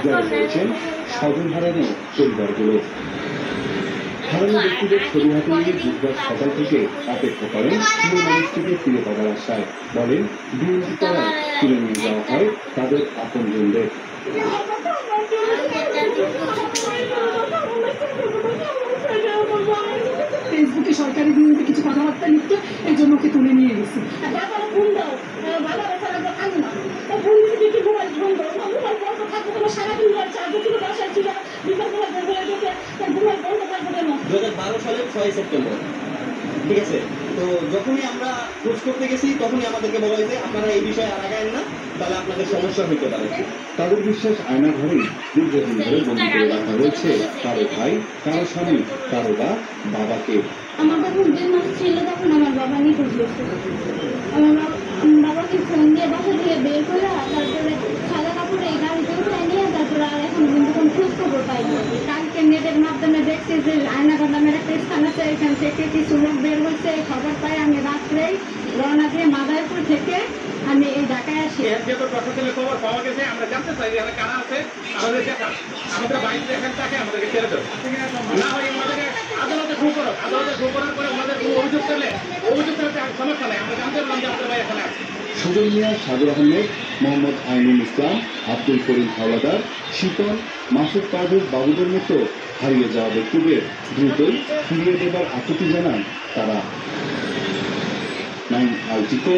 জড়ো হয়েছেন স্বজন হারানো পরিবারগুলো। হারানো ব্যক্তিদের ছবি হাতে নিয়ে বুধবার সকাল থেকে অপেক্ষা করেন প্রিয় মানুষটিকে ফিরে পাওয়ার আশায়। বলেন বিএনপি দ্বারা তুলে নিয়ে যাওয়া হয় তাদের আপনজনদের। ফেসবুকে সরকারি বিরুদ্ধে কিছু কথাবার্তা লিখত, এই জন্য ওকে তুলে নিয়ে গেছি। সালের 6 সেপ্টেম্বর, ঠিক আছে। তো যখনই আমরা খোঁজ করতে গেছি তখনই আমাদেরকে বলা হয়েছে আপনারা এই বিষয়ে আর আগায়েন না, তাহলে আপনাদের সমস্যা হইতে পারে। তাদের বিশ্বাস আয়না ঘরেই দীর্ঘদিন ধরে বন্দী করে রাখা হয়েছে কারো ভাই, কারো স্বামী, কারো বা বাবাকে। আমার যখন 2 মাস ছিল তখন আমার বাবা নিখোঁজ হয়েছে। আমার বাবাকে ফোন দিয়ে বাসা থেকে বের করে তারপরে সাদা কাপড়ে এই গাড়িতে উঠায় নিয়ে তারপরে আর এখন কিন্তু কোনো খোঁজ খবর পাইনি। কালকে নেটের মাধ্যমে দেখছি যে আয়নাঘর নামের একটা স্থান আছে, এখান থেকে কিছু লোক বের হয়েছে। খবর পাই আমি রাত্রেই রওনা দিয়ে মাদারীপুর থেকে আমি এই ঢাকায় আসি। যেহেতু প্রশাসনের খবর পাওয়া গেছে, আমরা জানতে চাই এখানে কারা আছে, আমাদের দেখান, আমাদের বাইরে দেখান তাকে আমাদেরকে ছেড়ে দেবো। না হয় আমাদেরকে আদালতে শো করো, আদালতে শো করার পরে আমাদের কোনো অভিযোগ করলে সমস্যা নেই, আমরা জানতে পারলাম যে আমাদের ভাই এখানে আছে। সুজন মিয়া, সাগর আহমেদ, মোহাম্মদ আইনুল ইসলাম, আব্দুল করিম হাওলাদার, শীতল, মাসুদ পারভেজ বাবুদের মতো হারিয়ে যাওয়া ব্যক্তিদের দ্রুতই ফিরিয়ে দেবার আকুতি জানান তারা। 9 আলটিকো।